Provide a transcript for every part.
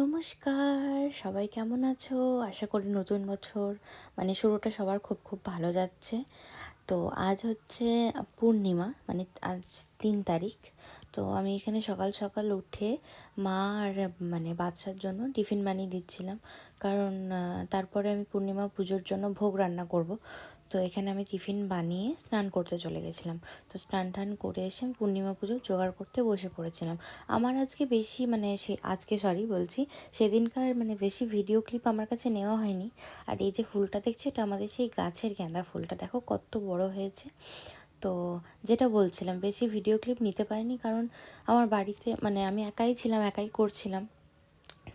নমস্কার, সবাই কেমন আছো? আশা করি নতুন বছর মানে শুরুটা সবার খুব খুব ভালো যাচ্ছে। তো আজ হচ্ছে পূর্ণিমা, মানে আজ 3 তারিখ। তো আমি এখানে সকাল সকাল উঠে মা আর মানে বাচ্চার জন্য টিফিন বানিয়ে দিচ্ছিলাম, কারণ তারপরে আমি পূর্ণিমা পুজোর জন্য ভোগ রান্না করব। তো এখানে আমি টিফিন বানিয়ে স্নান করতে চলে গেছিলাম। তো স্নান টান করে এসে আমি পূর্ণিমা পুজো জোগাড় করতে বসে পড়েছিলাম। আমার আজকে বেশি মানে বলছি, সেদিনকার মানে বেশি ভিডিও ক্লিপ আমার কাছে নেওয়া হয়নি। আর এই যে ফুলটা দেখছো, এটা আমাদের সেই গাছের গাঁদা ফুলটা, দেখো কত বড় হয়েছে। তো যেটা বলছিলাম, বেশি ভিডিও ক্লিপ নিতে পারিনি, কারণ আমার বাড়িতে মানে আমি একাই ছিলাম, একাই করছিলাম।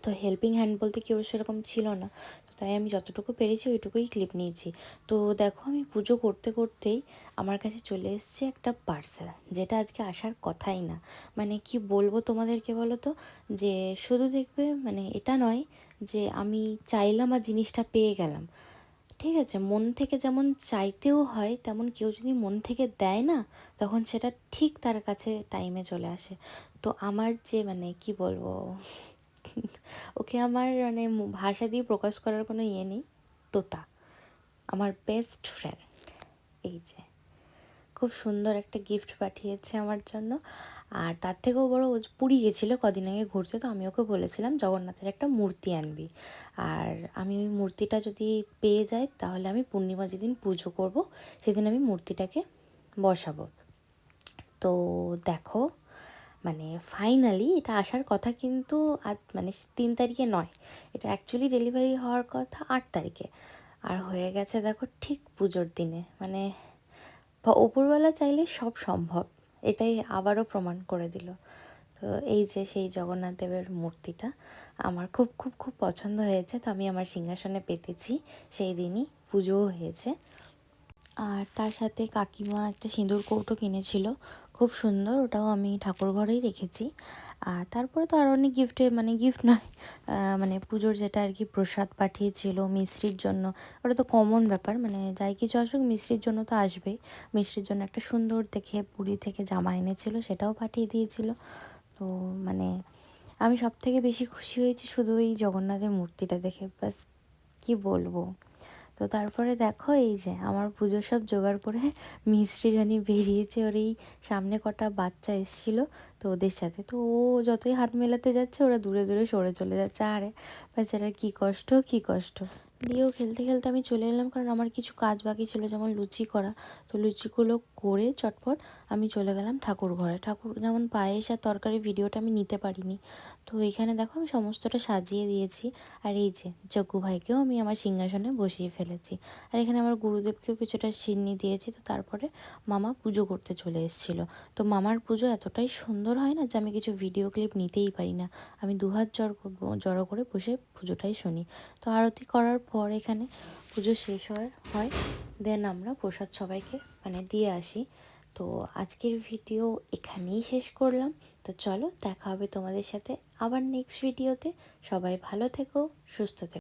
তো হেল্পিং হ্যান্ড বলতে কেউ সেরকম ছিল না। তো তাই আমি যতটুকু পেরেছি ওইটুকুই ক্লিপ নিয়েছি। তো দেখো, আমি পুজো করতে করতেই আমার কাছে চলে এসেছে একটা পার্সেল, যেটা আজকে আসার কথাই না। মানে কি বলবো তোমাদেরকে বলো তো, যে শুধু দেখবে মানে এটা নয় যে আমি চাইলাম আর জিনিসটা পেয়ে গেলাম। ঠিক আছে, মন থেকে যেমন চাইতেও হয়, তেমন কেউ যদি মন থেকে দেয় না, তখন সেটা ঠিক তার কাছে টাইমে চলে আসে। তো আমার যে মানে কি বলবো, ওকে আমার মানে ভাষা দিয়ে প্রকাশ করার কোনো ইয়ে নেই। তোতা, আমার বেস্ট ফ্রেন্ড, এই যে খুব সুন্দর একটা গিফট পাঠিয়েছে আমার জন্য। আর তার থেকেও বড়, ও পুরী গেছিলো কদিন আগে ঘুরতে, তো আমি ওকে বলেছিলাম জগন্নাথের একটা মূর্তি আনবি। আর আমি ওই মূর্তিটা যদি পেয়ে যাই, তাহলে আমি পূর্ণিমা যেদিন পুজো করব সেদিন আমি মূর্তিটাকে বসাবো। তো দেখো, মানে ফাইনালি এটা আসার কথা, কিন্তু আজ মানে 3 তারিখে নয়, এটা অ্যাকচুয়ালি ডেলিভারি হওয়ার কথা 8 তারিখে। আর হয়ে গেছে দেখো ঠিক পুজোর দিনে। মানে ওপরওয়ালা চাইলে সব সম্ভব, এটাই আবারও প্রমাণ করে দিল। তো এই যে সেই জগন্নাথ দেবের মূর্তিটা আমার খুব খুব খুব পছন্দ হয়েছে। তো আমি আমার সিংহাসনে পেতেছি, সেই দিনই পুজোও হয়েছে। আর তার সাথে কাকিমা একটা সিঁদুর কৌটো কিনেছিল, খুব সুন্দর, ওটাও আমি ঠাকুর ঘরেই রেখেছি। আর তারপরে তো আর অনেক গিফটে মানে গিফট নয়, মানে পুজোর যেটা আর কি প্রসাদ পাঠিয়েছিল মিষ্টির জন্য। ওটা তো কমন ব্যাপার, মানে যাই কিছু আসুক মিষ্টির জন্য তো আসবেই। মিষ্টির জন্য একটা সুন্দর দেখে পুরী থেকে জামা এনেছিল, সেটাও পাঠিয়ে দিয়েছিল। তো মানে আমি সব থেকে বেশি খুশি হয়েছি শুধু এই জগন্নাথের মূর্তিটা দেখে, বাস কি বলবো। তো তারপরে দেখো, এই যে আমার পুজোর সব জোগাড় করে মিষ্টি জানি বেরিয়েছে, ওর এই সামনে কটা বাচ্চা এসেছিলো, তো ওদের সাথে তো ও যতই হাত মেলাতে যাচ্ছে ওরা দূরে দূরে সরে চলে যাচ্ছে। আরে বেচারা কী কষ্ট, কী কষ্ট। দিয়েও খেলতে খেলতে আমি চলে এলাম, কারণ আমার কিছু কাজ বাকি ছিল, যেমন লুচি করা। তো লুচিগুলো করে চটপট আমি চলে গেলাম ঠাকুর ঘরে। ঠাকুর যেমন পায়েস আর তরকারি ভিডিওটা আমি নিতে পারিনি। তো এখানে দেখো আমি সমস্তটা সাজিয়ে দিয়েছি। আর এই যে যজ্ঞ ভাইকেও আমি আমার সিংহাসনে বসিয়ে ফেলেছি। আর এখানে আমার গুরুদেবকেও কিছুটা সিন্নি দিয়েছি। তো তারপরে মামা পুজো করতে চলে এসেছিলো। তো মামার পুজো এতটাই সুন্দর হয় না যে আমি কিছু ভিডিও ক্লিপ নিতেই পারি না, আমি দুহাত জড়ো করে বসে পুজোটাই শুনি। তো আরতি করার পর এখানে পুজো শেষ হয়, দেন আমরা প্রসাদ সবাইকে মানে দিয়ে আসি। তো আজকের ভিডিও এখানেই শেষ করলাম। তো চলো, দেখা হবে তোমাদের সাথে আবার নেক্সট ভিডিওতে। সবাই ভালো থেকো, সুস্থ থেকো।